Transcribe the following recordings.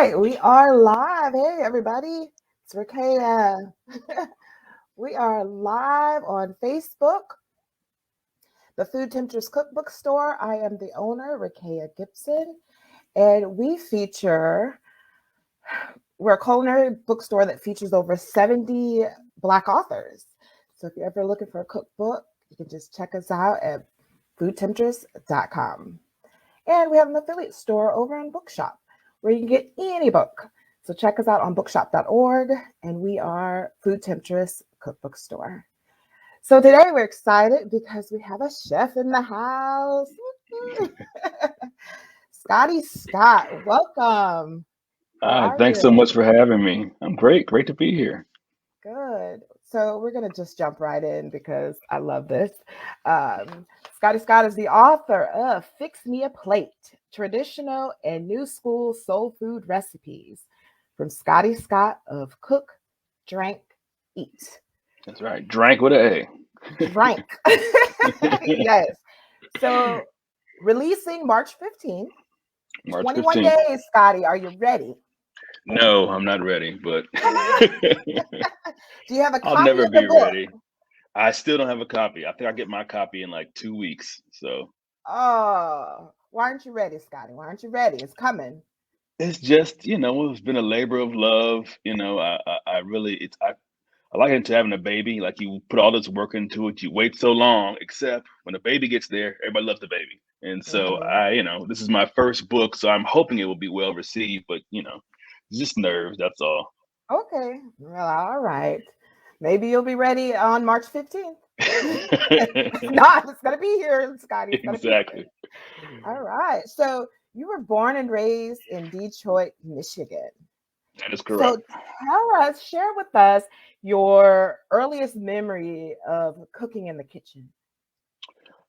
right, we are live. Hey, everybody, it's Rekaya. We are live on Facebook, the Food Tempters Cookbook Store. I am the owner, Rekaya Gibson, and we're a culinary bookstore that features over 70 Black authors. So if you're ever looking for a cookbook, you can just check us out at foodtempters.com. And we have an affiliate store over on Bookshop where you can get any book. So check us out on bookshop.org, and we are Food Temptress Cookbook Store. So today we're excited because we have a chef in the house. Scotty Scott, welcome. How Hi, are thanks so you? much for having me. I'm great. Great to be here. Good. So we're going to just jump right in because I love this. Um, Scotty Scott is the author of Fix Me a Plate, Traditional and New School Soul Food Recipes from Scotty Scott of Cook, Drink, Eat. That's right. Drank with an Drink. Yes. So releasing March 15th, A. March 21 15th. days, Scotty. Are you ready? No, I'm not ready, but Come on. Do you have a I'll copy never of the be book? ready. I still don't have a copy. I think I'll get my copy in like 2 weeks. So Oh, why aren't you ready, Scotty? Why aren't you ready? It's coming. it's just, it's been a labor of love. I really, I like into having a baby. Like you put all this work into it, you wait so long, except when the baby gets there, everybody loves the baby. And so Hmm. this is my first book, so I'm hoping it will be well received, but it's just nerves, that's all. Okay. Well, all right. Maybe you'll be ready on March 15th. It's not. It's going to be here, Scotty. It's going to be here. Exactly. All right. So you were born and raised in Detroit, Michigan. That is So correct. share with us your earliest memory of cooking in the kitchen.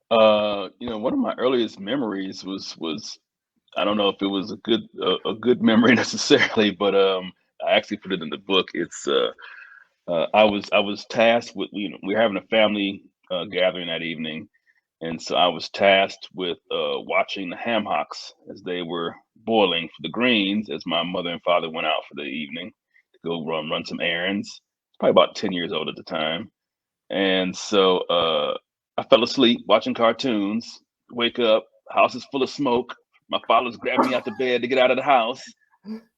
One of my earliest memories was I don't know if it was a good memory necessarily, but I actually put it in the book. I was tasked with we were having a family gathering that evening, and so I was tasked with watching the ham hocks as they were boiling for the greens as my mother and father went out for the evening to go run some errands. Probably about 10 years old at the time, and so I fell asleep watching cartoons. Wake up, house is full of smoke. My father's grabbing me out the bed to get out of the house.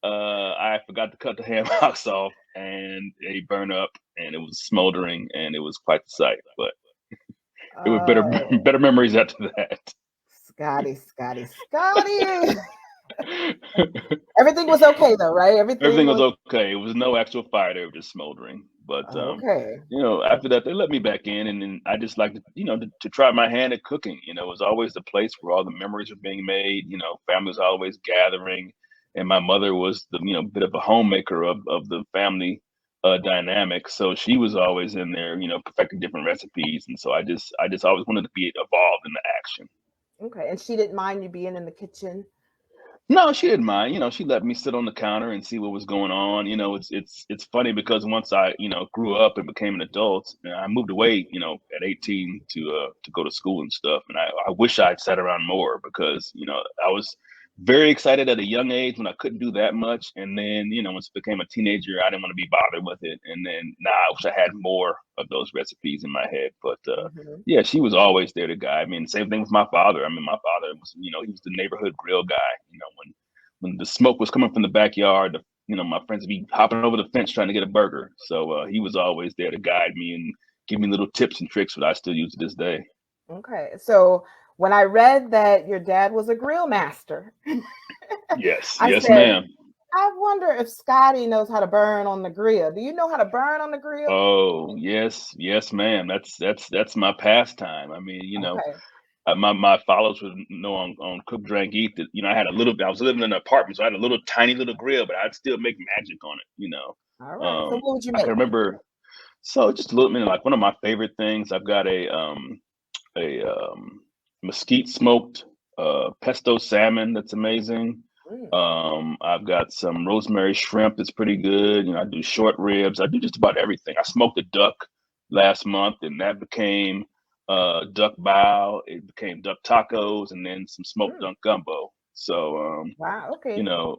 I forgot to cut the ham hocks off, and they burned up, and it was smoldering, and it was quite the sight. But it was better Oh, better memories after that. Scotty, Scotty, Scotty. Everything was okay though, right? Everything Everything was was okay. It was no actual fire; they were just smoldering. But okay. after that, they let me back in, and then I just like to try my hand at cooking. It was always the place where all the memories were being made. Family was always gathering, and my mother was the bit of a homemaker of the family dynamic. So she was always in there, perfecting different recipes, and so I just always wanted to be involved in the action. Okay. And she didn't mind you being in the kitchen. No, she didn't mind. She let me sit on the counter and see what was going on. It's funny because once I grew up and became an adult, and I moved away at 18 to go to school and stuff. And I wish I'd sat around more because I was very excited at a young age when I couldn't do that much. And then once I became a teenager, I didn't want to be bothered with it. And then now I wish I had more of those recipes in my head. But Hmm. yeah, she was always there to guide me. And same thing with my father. I mean, my father was, he was the neighborhood grill guy. When the smoke was coming from the backyard, my friends would be hopping over the fence trying to get a burger. So he was always there to guide me and give me little tips and tricks that I still use to this day. Okay. So when I read that your dad was a grill master, Yes, I yes, said, ma'am. I wonder if Scotty knows how to burn on the grill. Do you know how to burn on the grill? Oh, yes, yes, ma'am. That's my pastime. I mean, Okay. my followers would know on Cook, Drink, Eat that I had a little. I was living in an apartment, so I had a little tiny little grill, but I'd still make magic on All it. right. So what would you I can make? remember. So just a little bit like one of my favorite things. I've got a mesquite smoked pesto salmon that's amazing. Mm, I've got some rosemary shrimp that's pretty good. I do short ribs. I do just about everything. I smoked a duck last month, and that became duck bao. It became duck tacos, and then some smoked mm. duck gumbo. So Wow. you Okay. know,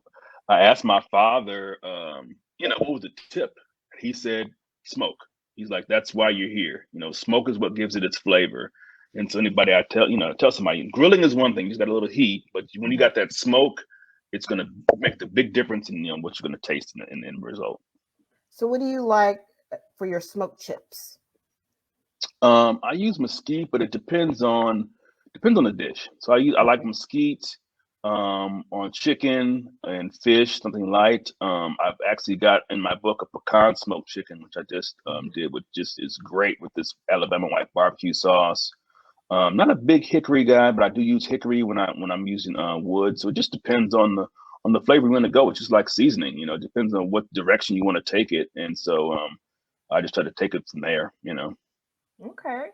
I asked my father, what was the tip? He said, smoke. He's like, that's why you're here. Smoke is what gives it its flavor. And so anybody I tell somebody, grilling is one thing, you just got a little heat, but when you Mhm. got that smoke, it's gonna make the big difference in what you're gonna taste in the end result. So, what do you like for your smoked chips? I use mesquite, but it depends on the dish. So I like mesquite on chicken and fish, something light. I've actually got in my book a pecan smoked chicken, which I just Mhm. did, which just is great with this Alabama white barbecue sauce. Not a big hickory guy, but I do use hickory when I'm using wood. So it just depends on the flavor you want to go. It's just like seasoning, it depends on what direction you want to take it, and so I just try to take it from there. Okay,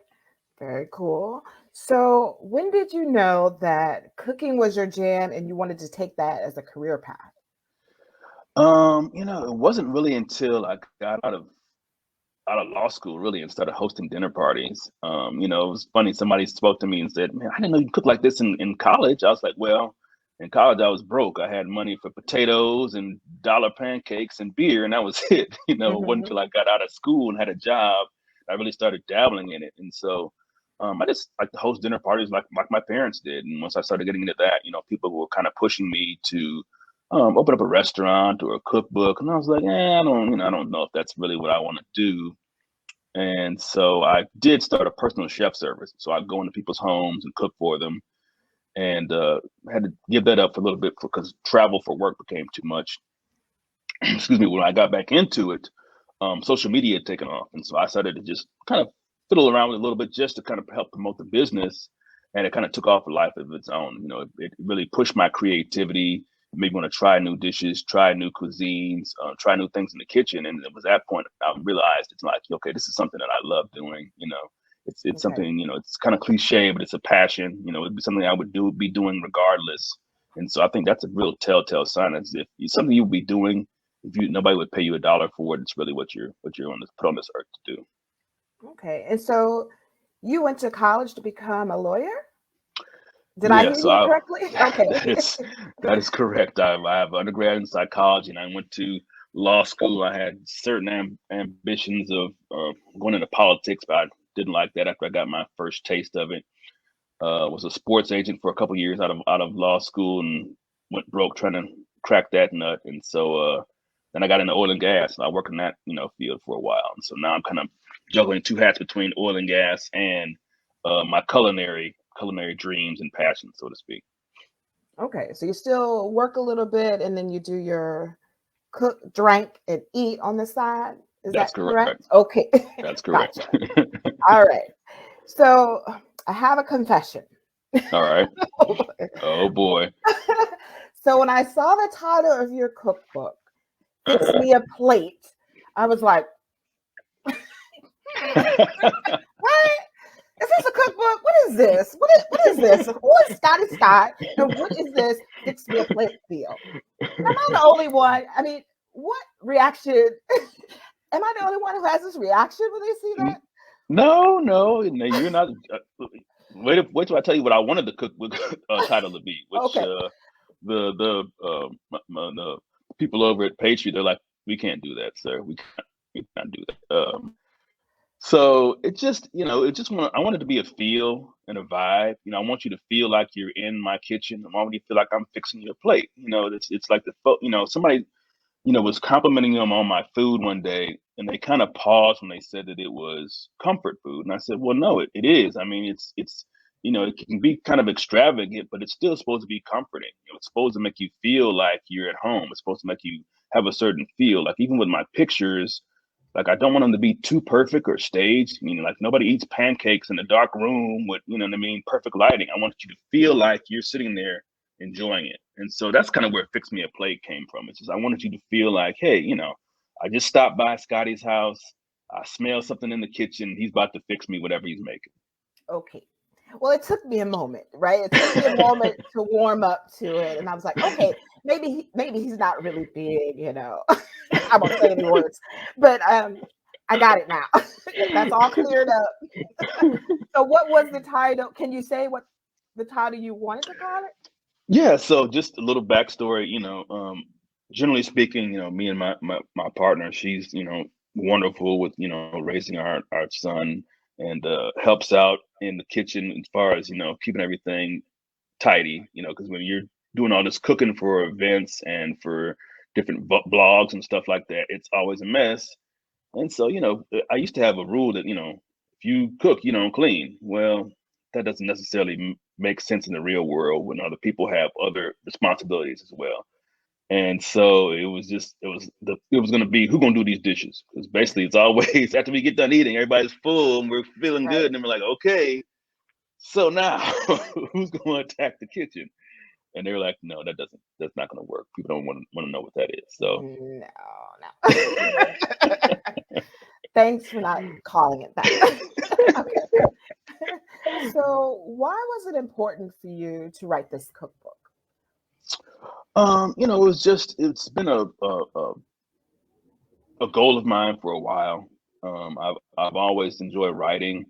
very cool. So, when did you know that cooking was your jam and you wanted to take that as a career path? It wasn't really until I got out of law school really and started hosting dinner parties. It was funny. Somebody spoke to me and said, "Man, I didn't know you could cook like this in college." I was like, "Well, in college I was broke. I had money for potatoes and dollar pancakes and beer, and that was it." It wasn't Hmm. until I got out of school and had a job I really started dabbling in it. And so I just like to host dinner parties like my parents did. And once I started getting into that, people were kind of pushing me to open up a restaurant or a cookbook, and I was like, I don't know if that's really what I want to do. And so I did start a personal chef service. So I'd go into people's homes and cook for them, and had to give that up for a little bit because travel for work became too much. Excuse me. When I got back into it, social media had taken off, and so I started to just kind of fiddle around with it a little bit just to kind of help promote the business, and it kind of took off a life of its own. It really pushed my creativity. Made me want to try new dishes, try new cuisines, try new things in the kitchen, and it was at that point I realized it's like, okay, this is something that I love doing. It's Okay. something, it's kind of cliche, but it's a passion. It'd be something I would be doing regardless. And so I think that's a real telltale sign. Is if it's something you'll be doing, if nobody would pay you a dollar for it, it's really what you're on this put on this earth to do. Okay. And so you went to college to become a lawyer? Did I Yeah, hear so you correctly? Okay. that is correct. I have undergrad in psychology, and I went to law school. I had certain ambitions of going into politics, but I didn't like that after I got my first taste of it. Was a sports agent for a couple years out of law school, and went broke trying to crack that nut. And so then I got into oil and gas, and I worked in that field for a while. And so now I'm kind of juggling two hats between oil and gas and my culinary dreams and passions, so to speak. Okay. So you still work a little bit and then you do your cook, drink, and eat on the side. Is That's that correct. correct? Okay. That's correct. Gotcha. All right. So I have a confession. All right. Oh boy. So when I saw the title of your cookbook, Fix Me a Plate, I was like, what? Is this a cookbook? What is this? What is this? Who is Scotty Scott? And what is this Fix Me a Plate deal? Am I the only one? I mean, what reaction? Am I the only one who has this reaction when they see that? No, no, you're not. Wait till I tell you what I wanted the cookbook title to be, which Okay. the people over at Patriot, they're like, we can't do that, sir. We can't do that. So I want it to be a feel and a vibe. I want you to feel like you're in my kitchen. I want you to feel like I'm fixing your plate. It's like somebody was complimenting them on my food one day, and they kind of paused when they said that it was comfort food. And I said, well, no, it is. I mean, it can be kind of extravagant, but it's still supposed to be comforting. It's supposed to make you feel like you're at home. It's supposed to make you have a certain feel. Like even with my pictures, like I don't want them to be too perfect or staged. Meaning like nobody eats pancakes in a dark room with, what I mean, perfect lighting. I want you to feel like you're sitting there enjoying it. And so that's kind of where Fix Me a Plate came from. It's just I wanted you to feel like, hey, I just stopped by Scotty's house. I smell something in the kitchen. He's about to fix me whatever he's making. Okay. Well, it took me a moment, right? It took me a moment to warm up to it, and I was like, okay, maybe he's not really big. I won't say any words, but I got it now. That's all cleared up. So, what was the title? Can you say what the title you wanted to call it? Yeah, so just a little backstory, generally speaking, me and my partner, she's, wonderful with, raising our son, and helps out in the kitchen as far as, keeping everything tidy, because when you're doing all this cooking for events and for different blogs and stuff like that, it's always a mess. And so, I used to have a rule that, if you cook, you don't clean. Well, that doesn't necessarily make sense in the real world when other people have other responsibilities as well. And so it was gonna be who gonna do these dishes? Because basically it's always after we get done eating, everybody's full and we're feeling good, Right. and then we're like, okay, so now who's gonna attack the kitchen? And they were like, no, that's not gonna work. People don't want to know what that is. So No, no. Thanks for not calling it that. Okay. So, why was it important for you to write this cookbook? it's been a goal of mine for a while. I've always enjoyed writing.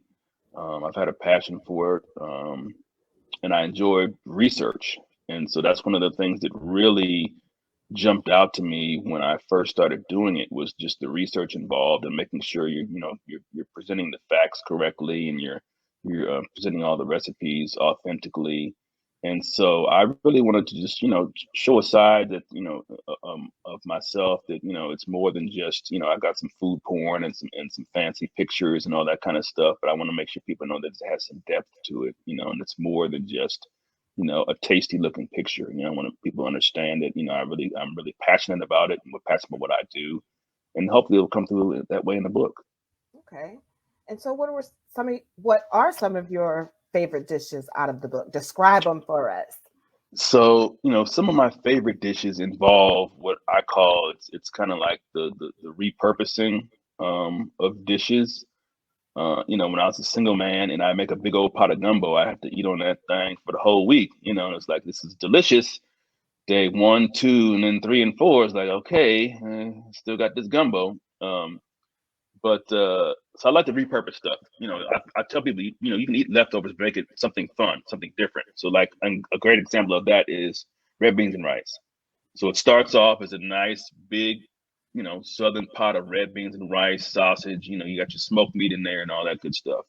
I've had a passion for it. And I enjoy research. And so that's one of the things that really jumped out to me when I first started doing it was just the research involved and making sure you're presenting the facts correctly, and you're presenting all the recipes authentically. And so I really wanted to just show a side that of myself that it's more than just I got some food porn and some fancy pictures and all that kind of stuff, but I want to make sure people know that it has some depth to it, and it's more than just a tasty looking picture. I want people to understand that, I'm really passionate about it and we're passionate about what I do. And hopefully it'll come through that way in the book. Okay. And so, what are some of your favorite dishes out of the book? Describe them for us. So, some of my favorite dishes involve what I call it's kind of like the repurposing of dishes. When I was a single man and I make a big old pot of gumbo, I have to eat on that thing for the whole week. And it's like, this is delicious. Day one, two, and then three and four is like, okay, still got this gumbo. But so I like to repurpose stuff. I tell people, you can eat leftovers, make it something fun, something different. So like a great example of that is red beans and rice. So it starts off as a nice big, southern pot of red beans and rice, sausage. You got your smoked meat in there and all that good stuff.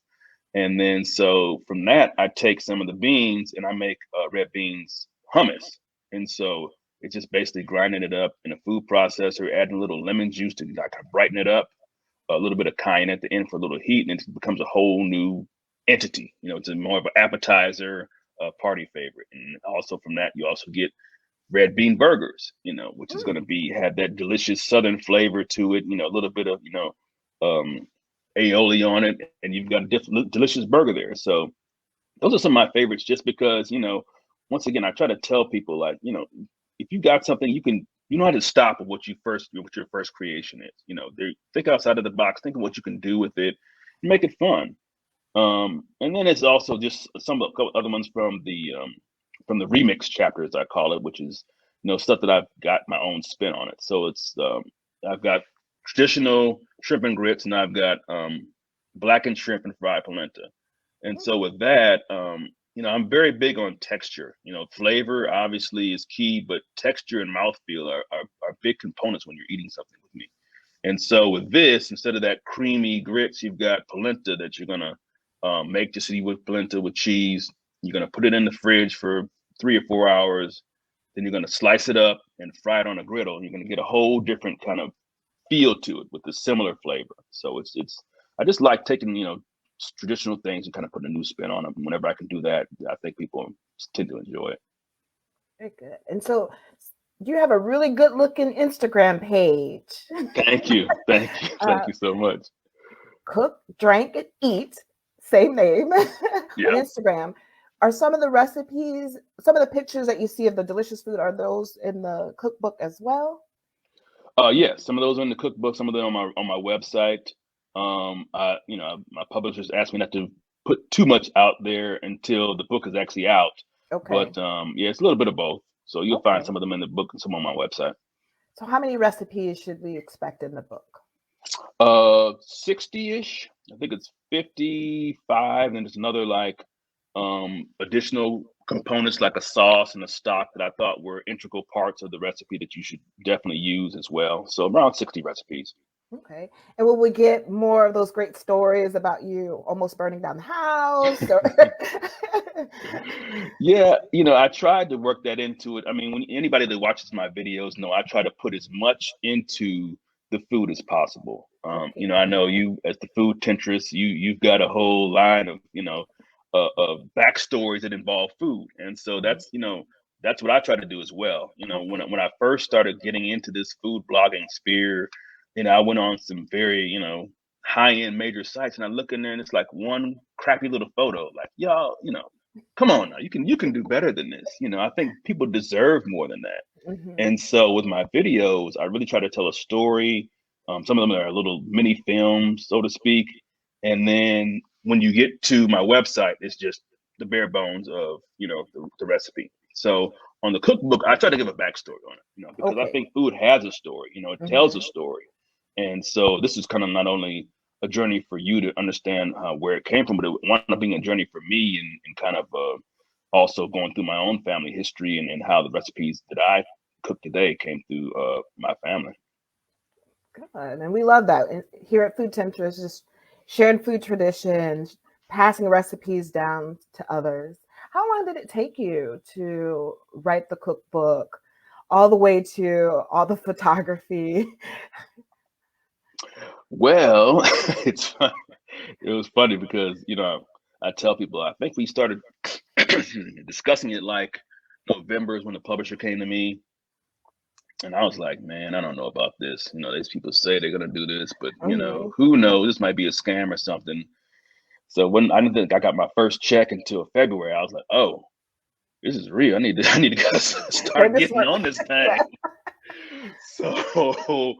And then so from that, I take some of the beans and I make red beans hummus. And so it's just basically grinding it up in a food processor, adding a little lemon juice to like kind of brighten it up, a little bit of cayenne at the end for a little heat, and it becomes a whole new entity. It's more of an appetizer, a party favorite. And also from that, you also get red bean burgers, which is going Mm, to be have that delicious southern flavor to it. A little bit of um, aioli on it, and you've got a delicious burger there. So those are some of my favorites, just because once again, I try to tell people like if you got something, you know how to stop at what your first creation is. Think outside of the box, think of what you can do with it, make it fun. And then it's also just some of a couple other ones from the remix chapter, as I call it, which is stuff that I've got my own spin on it. So it's I've got traditional shrimp and grits, and I've got blackened shrimp and fried polenta. And so mm, with that, I'm very big on texture. Flavor obviously is key, but texture and mouthfeel are big components when you're eating something with me. And so with this, instead of that creamy grits, you've got polenta that you're gonna make just eat with polenta with cheese. You're gonna put it in the fridge for 3 or 4 hours. Then you're gonna slice it up and fry it on a griddle. You're gonna get a whole different kind of feel to it with a similar flavor. So it's I just like taking traditional things and kind of putting a new spin on them. Whenever I can do that, I think people tend to enjoy it. very good. And so, you have a really good looking Instagram page. Thank you, thank you, thank uh, you so much. Cook, Drink, and Eat, same name on Yeah. Instagram. Are some of the recipes, some of the pictures that you see of the delicious food, are those in the cookbook as well? Yeah, some of those are in the cookbook, some of them on my website. My publishers asked me not to put too much out there until the book is actually out. Okay. But yeah, it's a little bit of both. So you'll find Okay. some of them in the book and some on my website. So, how many recipes should we expect in the book? 60-ish. I think it's 55, and there's another like additional components like a sauce and a stock that I thought were integral parts of the recipe that you should definitely use as well. So around 60 recipes. Okay. And will we get more of those great stories about you almost burning down the house? Or Yeah, I tried to work that into it. I mean, when anybody that watches my videos know I try to put as much into the food as possible. okay. I know you as the food temptress, you've got a whole line of of backstories that involve food, and so Mhm. that's what I try to do as well. When Okay. I first started getting into this food blogging sphere, I went on some very high end major sites, and I look in there and it's like one crappy little photo, like y'all, come on now, you can do better than this. I think people deserve more than that. Hmm. And so with my videos, I really try to tell a story. Some of them are little mini films, so to speak. And then when you get to my website, it's just the bare bones of the recipe. So on the cookbook, I try to give a backstory on it, because I Okay. think food has a story. It tells a Hmm. story. And so this is kind of not only a journey for you to understand where it came from, but it wound up being a journey for me and kind of also going through my own family history and how the recipes that I cook today came through my family. Good. And we love that. And here at Food Temptress, just sharing food traditions, passing recipes down to others. How long did it take you to write the cookbook, all the way to all the photography? Well, it was funny because I tell people I think we started discussing it like November is when the publisher came to me, and I was like, man, I don't know about this. These people say they're gonna do this, but Hmm. who knows? This might be a scam or something. So when I didn't think I got my first check until February, I was like, oh, this is real. I need to go Okay, start this getting one. on this thing. So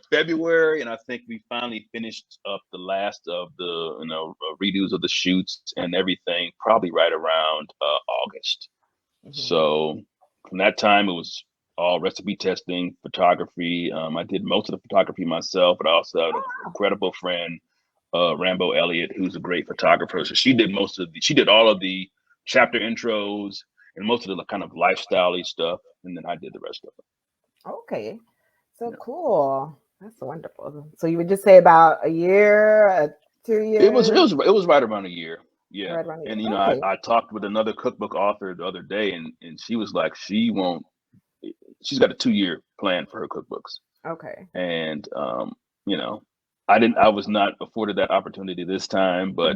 February, and I think we finally finished up the last of the redos of the shoots and everything, probably right around August. Hmm. So from that time, it was all recipe testing, photography. I did most of the photography myself, but I also had an incredible friend, Rambo Elliott, who's a great photographer. So she did all of the chapter intros and most of the kind of lifestyle stuff, and then I did the rest of Okay. So it. cool. That's wonderful. So you would just say about a year, 2 years, It was right around a year. Yeah. right around a year. And Okay. I talked with another cookbook author the other day, and she was like she's got a 2 year plan for her cookbooks. Okay. And you know, I was not afforded that opportunity this time, but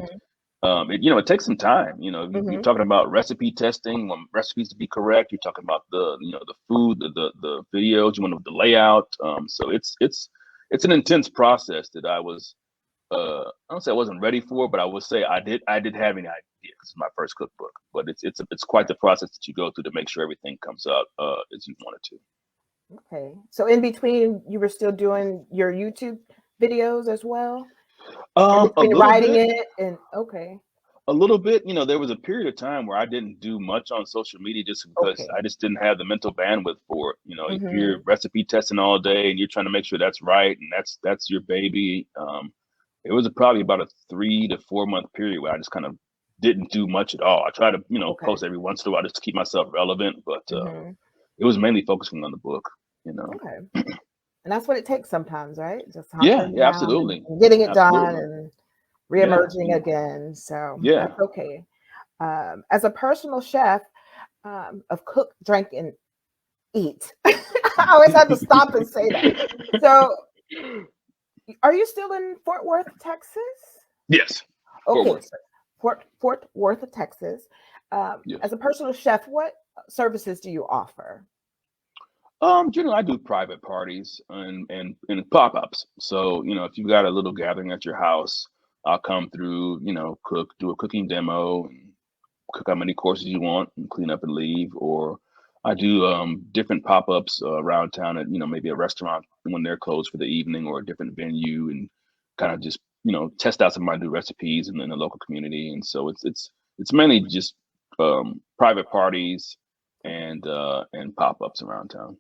Hmm. it takes some time. You're Hmm. talking about recipe testing, recipes to be correct. You're talking about the food, the videos, you want the layout. So it's an intense process that I don't say I wasn't ready for, but I would say I did have any idea because it's my first cookbook. But it's quite the process that you go through to make sure everything comes out as you want it to. Okay. So in between, you were still doing your YouTube videos as well? In A between little writing bit, it and okay. a little bit. There was a period of time where I didn't do much on social media just because Okay. I just didn't have the mental bandwidth for it. If you're Hmm. recipe testing all day and you're trying to make sure that's right and that's your baby, it was probably about a 3 to 4 month period where I just kind of didn't do much at all. I try to Okay. post every once in a while just to keep myself relevant, but Hmm. it was mainly focusing on the book. You know. Okay. And that's what it takes sometimes, right? Just Yeah, hunkering yeah, down absolutely, and getting it done absolutely. and Yeah, reemerging again. So yeah. that's okay. As a personal chef of cook, drink, and eat, I always had to stop and say that. So, are you still in Fort Worth, Texas? Yes, Fort Okay, Worth. so Fort Worth, Texas. Yes. As a personal chef, what services do you offer? Generally, I do private parties and pop ups. So if you've got a little gathering at your house, I'll come through. Cook, do a cooking demo, and cook how many courses you want, and clean up and leave. Or I do different pop ups around town at maybe a restaurant when they're closed for the evening, or a different venue, and kind of just test out some of my new recipes in the local community. And so it's mainly just private parties Okay. and pop ups around town.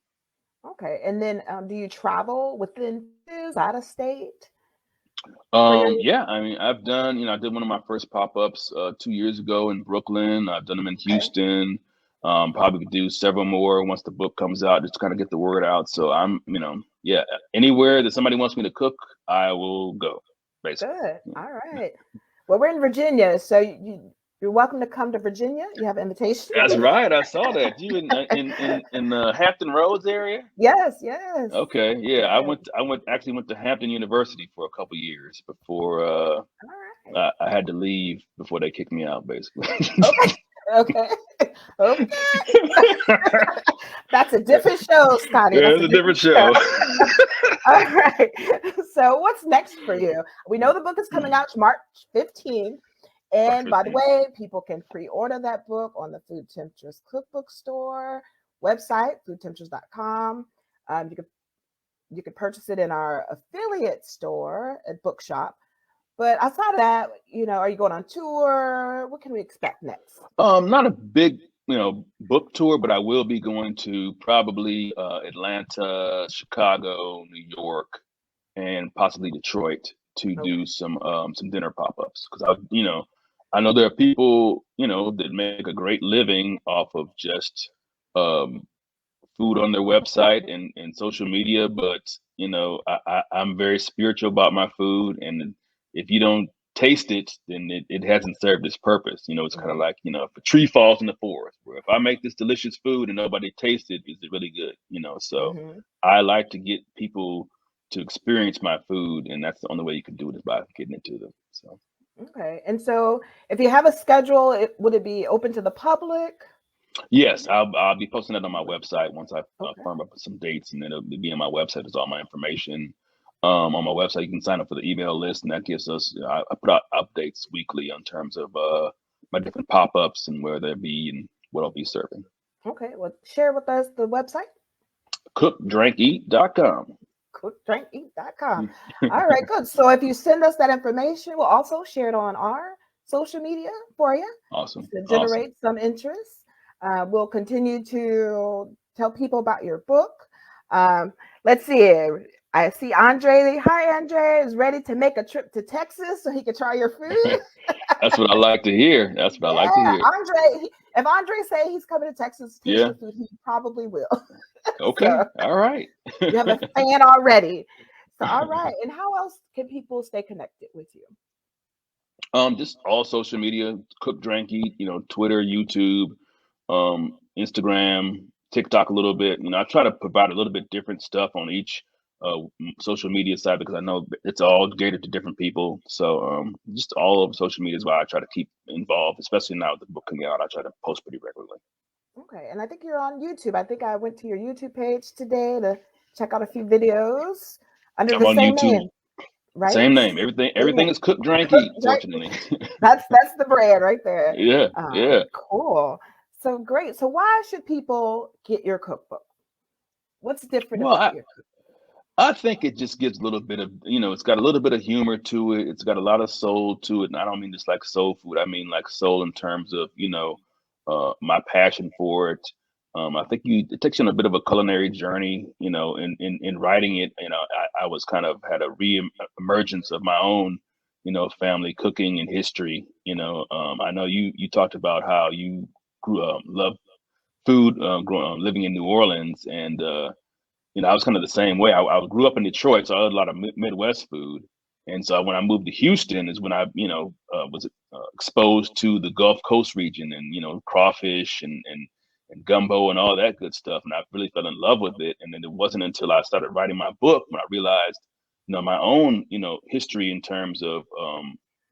Okay. And then do you travel within Texas, out of state? for your? Yeah, I mean, I've done, I did one of my first pop-ups 2 years ago in Brooklyn. I've done them in Okay, Houston. Probably could do several more once the book comes out, just kind of get the word out. So yeah, anywhere that somebody wants me to cook, I will go, basically. good. Yeah. All right. Well, we're in Virginia, so you're welcome to come to Virginia. You have an invitation. That's right. I saw that. You in the Hampton Roads area? Yes, yes, Okay, yeah. I yes. went. I went actually went to Hampton University for a couple years before All right. I had to leave before they kicked me out, basically. Okay. Okay. Okay. That's a different show, Scotty. Yeah, That's it's a a different different show. show. All right. So, what's next for you? We know the book is coming out March 15th. March And by the 15th. way, people can pre order that book on the Food Temptress Cookbook store website, foodtemptress.com. You can purchase it in our affiliate store at Bookshop. But outside of that, are you going on tour? What can we expect next? Not a big, book tour, but I will be going to probably Atlanta, Chicago, New York, and possibly Detroit to Okay. do some dinner pop-ups because I know there are people that make a great living off of just um, food on their website and social media, but I'm very spiritual about my food, and if you don't taste it, then it hasn't served its purpose. It's kind of Hmm. like if a tree falls in the forest, where if I make this delicious food and nobody tastes it, is it really good? So Hmm. I like to get people to experience my food, and that's the only way you can do it is by getting it to them. So. Okay. And so, if you have a schedule, would it be open to the public? Yes, I'll be posting that on my website once I Okay. firm up some dates, and then it'll be on my website. There's all my information. On my website, you can sign up for the email list, and that gives us. I put out updates weekly in terms of my different pop-ups and where they'll be and what I'll be serving. Okay. Well, share with us the website. Cookdrinkeat.com. Cookdrinkeat.com. All right, good. So if you send us that information, we'll also share it on our social media for you Awesome, to awesome. generate some interest. We'll continue to tell people about your book. Let's see. I see Andre. Hi, Andre is ready to make a trip to Texas so he can try your food. That's what I like to hear. That's what I like to Yeah, hear. Andre. If Andre say he's coming to Texas to taste Yeah. your food, he probably will. Okay. So All right. you have a fan already. So, all right. And how else can people stay connected with you? Just all social media, Cook, Drink, Eat, Twitter, YouTube, Instagram, TikTok a little bit. I try to provide a little bit different stuff on each social media side because I know it's all catered to different people. So just all of social media is why I try to keep involved, especially now with the book coming out. I try to post pretty regularly. Okay. And I think you're on YouTube. I think I went to your YouTube page today to check out a few videos under I'm the on same YouTube, name, right? same name. Everything Yeah. is Cook, Drink, Eat. Right. Fortunately, That's the brand right there. yeah, yeah. Cool. So great. So why should people get your cookbook? What's different Well, about I, your I think it just gives a little bit of, it's got a little bit of humor to it. It's got a lot of soul to it. And I don't mean just like soul food. I mean like soul in terms of, my passion for it. I think it takes you on a bit of a culinary journey, in writing it. I was kind of had a re-emergence of my own, family cooking and history. I know you talked about how you grew up, love food, living in New Orleans. And, I was kind of the same way. I grew up in Detroit, so I had a lot of Midwest food. And so when I moved to Houston is when I, was exposed to the Gulf Coast region and, crawfish and gumbo and all that good stuff. And I really fell in love with it. And then it wasn't until I started writing my book when I realized, my own, history in terms of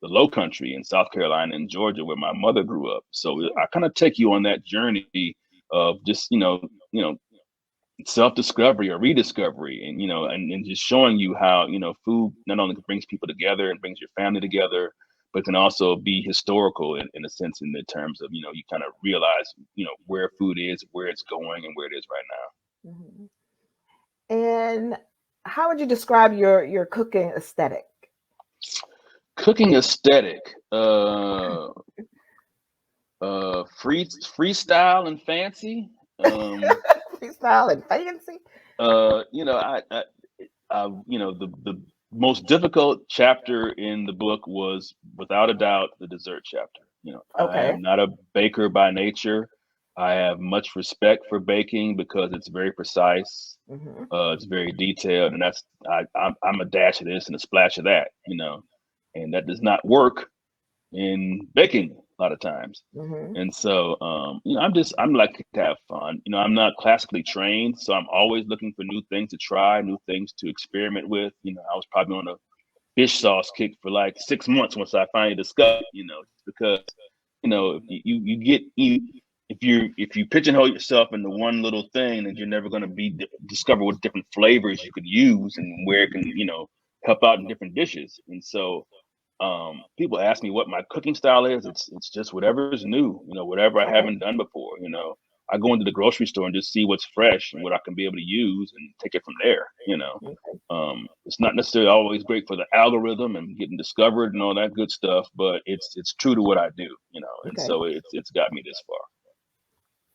the Low Country in South Carolina and Georgia, where my mother grew up. So food? I kind of take you on that journey of just, self-discovery or rediscovery, and and just showing you how food not only brings people together and brings your family together, but can also be historical in a sense, in the terms of you kind of realize where food is, where it's going, and where it is right now. Mhm. And how would you describe your cooking aesthetic? Cooking aesthetic, freestyle and fancy. um Freestyle and fancy? you know I the most difficult chapter in the book was without a doubt the dessert chapter. You know, I Okay. am not a baker by nature. I have much respect for baking because it's very precise. Mm-hmm. It's very detailed, and I'm a dash of this and a splash of that. You know, and that does not work in baking a lot of times. Mm-hmm. And so, you know, I'm like to have fun. You know, I'm not classically trained, so I'm always looking for new things to try, new things to experiment with. You know, I was probably on a fish sauce kick for like 6 months once I finally discovered it. You know, just because you know if you get if you pigeonhole yourself into one little thing, then you're never going to be discover what different flavors you could use and where it can help out in different dishes. And so people ask me what my cooking style is. It's just whatever's new, whatever I Okay. haven't done before. I go into the grocery store and just see what's fresh and what I can be able to use and take it from there. Okay. It's not necessarily always great for the algorithm and getting discovered and all that good stuff, but it's true to what I do, and Okay. so it's got me this far.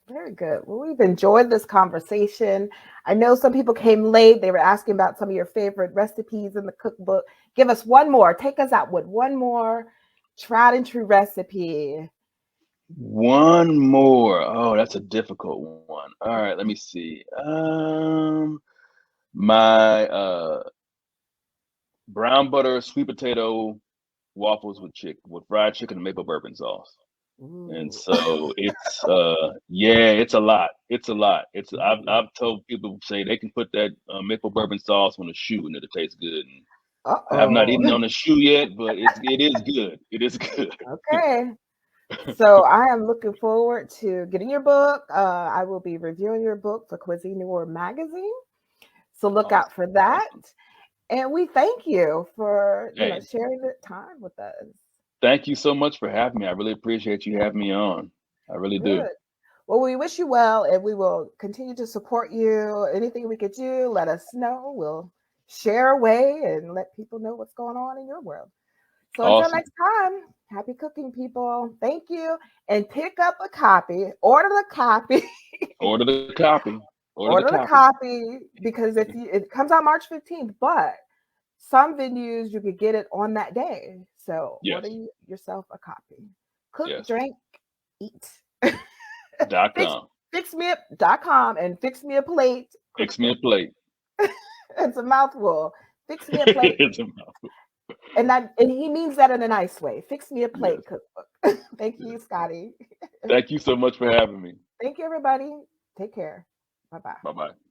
Very good. Well, we've enjoyed this conversation. I know some people came late. They were asking about some of your favorite recipes in the cookbook. Give us one more. Take us out with one more tried and true recipe. One more. Oh, that's a difficult one. All right, let me see. My brown butter sweet potato waffles with fried chicken and maple bourbon sauce. And Ooh. so it's a lot. It's a lot. Mm. I've told people say they can put that maple bourbon sauce on a shoe and it'll taste good. And I have not Uh-oh. eaten on a shoe yet, but it is good. It is good. Okay. So I am looking forward to getting your book. I will be reviewing your book for Cuisine Noir magazine. So look out Awesome. for that. Awesome. And we thank you for, Hey, sharing the time with us. thank you so much for having me. I really appreciate you having me on. I really do. Good. Well, we wish you well and we will continue to support you. Anything we could do, let us know. We'll share away and let people know what's going on in your world. So until Awesome. next time, happy cooking, people. Thank you. And pick up a copy, order the copy, Order the copy. Order the order the copy. copy because if you, it comes out March 15th, but some venues you could get it on that day. So order Yes. yourself a copy. Cook, Yes. drink, eat. fix .com. fixmeup.com and fix me a plate Fix me a cookbook. plate. It's a mouthful. Fix me a plate. It's a mouthful. And he means that in a nice way. Fix me a plate Yes. cookbook. Thank Yes. you, Scotty. Thank you so much for having me. Thank you, everybody. Take care. Bye bye. Bye bye.